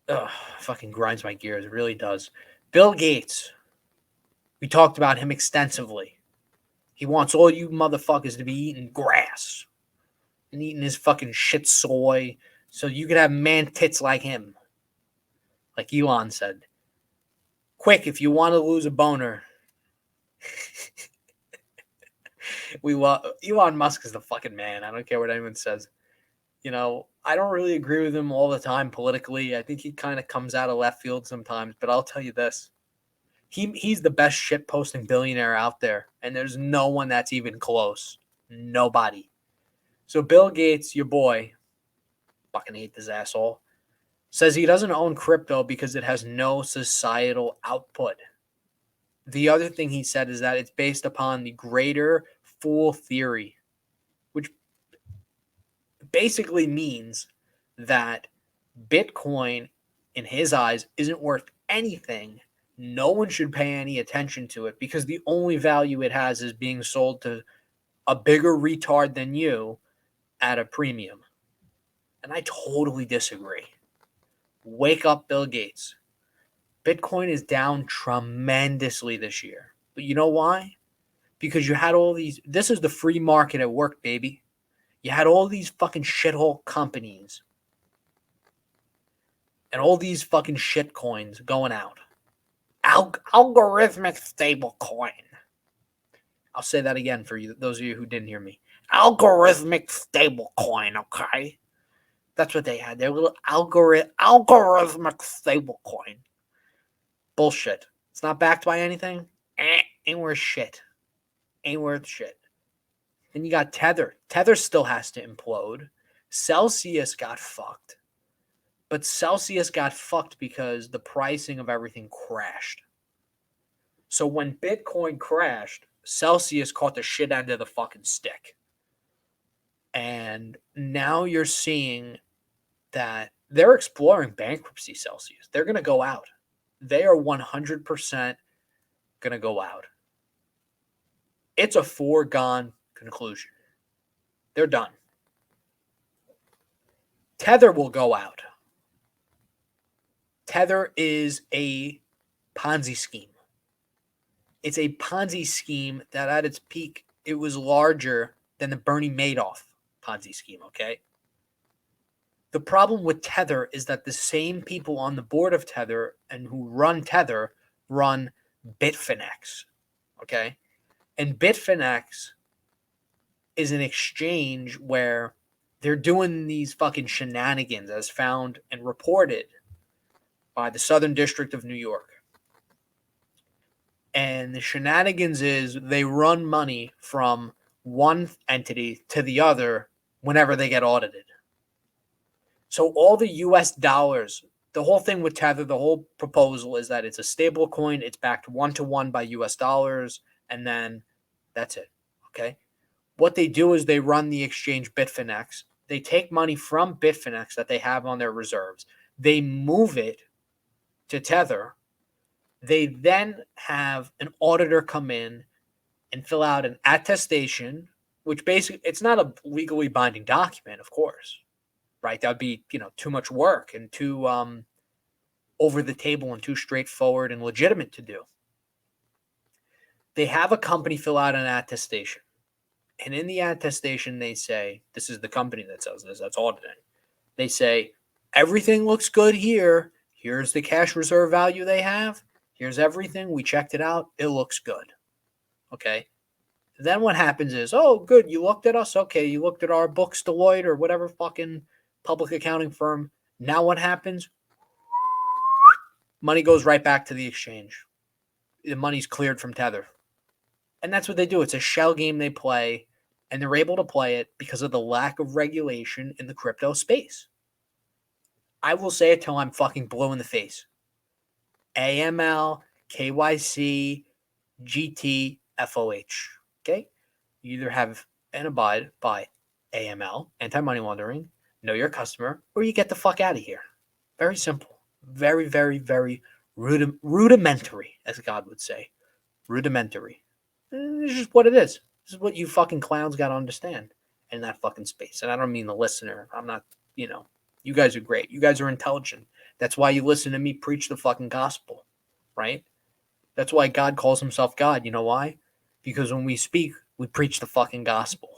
ugh, fucking grinds my gears. It really does. Bill Gates. We talked about him extensively. He wants all you motherfuckers to be eating grass and eating his fucking shit soy so you could have man tits like him. Like Elon said. Quick, if you want to lose a boner, Elon Musk is the fucking man. I don't care what anyone says. I don't really agree with him all the time politically. I think he kind of comes out of left field sometimes, but I'll tell you this. He's the best shit posting billionaire out there, and there's no one that's even close. Nobody. So Bill Gates, your boy, fucking hate this asshole, says he doesn't own crypto because it has no societal output. The other thing he said is that it's based upon the greater fool theory, which basically means that Bitcoin, in his eyes, isn't worth anything. No one should pay any attention to it because the only value it has is being sold to a bigger retard than you at a premium. And I totally disagree. Wake up, Bill Gates. Bitcoin is down tremendously this year. But you know why? Because you had all these, this is the free market at work, baby. You had all these fucking shithole companies and all these fucking shit coins going out. Algorithmic stable coin. I'll say that again for you, those of you who didn't hear me. Algorithmic stable coin, okay? That's what they had. Their little algorithmic stable coin. Bullshit. It's not backed by anything. Ain't worth shit. Ain't worth shit. Then you got Tether. Tether still has to implode. Celsius got fucked. But Celsius got fucked because the pricing of everything crashed. So when Bitcoin crashed, Celsius caught the shit end of the fucking stick. And now you're seeing that they're exploring bankruptcy, Celsius. They're going to go out. They are 100% going to go out. It's a foregone conclusion. They're done. Tether will go out. Tether is a Ponzi scheme. It's a Ponzi scheme that at its peak, it was larger than the Bernie Madoff Ponzi scheme, okay? The problem with Tether is that the same people on the board of Tether and who run Tether run Bitfinex, okay? And Bitfinex is an exchange where they're doing these fucking shenanigans as found and reported by the Southern District of New York. And the shenanigans is they run money from one entity to the other whenever they get audited. So all the US dollars, the whole thing with Tether, the whole proposal is that it's a stable coin, it's backed 1-to-1 by US dollars, and then that's it, okay? What they do is they run the exchange Bitfinex. They take money from Bitfinex that they have on their reserves. They move it to Tether. They then have an auditor come in and fill out an attestation, which basically, it's not a legally binding document, of course, right? That would be, too much work and too over the table and too straightforward and legitimate to do. They have a company fill out an attestation. And in the attestation, they say, this is the company that says this, that's auditing. They say, everything looks good here. Here's the cash reserve value they have. Here's everything. We checked it out. It looks good. Okay. Then what happens is, oh, good. You looked at us. Okay. You looked at our books, Deloitte or whatever fucking public accounting firm. Now what happens? Money goes right back to the exchange. The money's cleared from Tether. And that's what they do. It's a shell game they play, and they're able to play it because of the lack of regulation in the crypto space. I will say it till I'm fucking blue in the face. AML, KYC, GT, FOH. Okay? You either have and abide by AML, anti-money laundering, know your customer, or you get the fuck out of here. Very simple. Very, very, very rudimentary, as God would say. Rudimentary. It's just what it is. This is what you fucking clowns got to understand in that fucking space. And I don't mean the listener. I'm not, you guys are great. You guys are intelligent. That's why you listen to me preach the fucking gospel, right? That's why God calls himself God. You know why? Because when we speak, we preach the fucking gospel.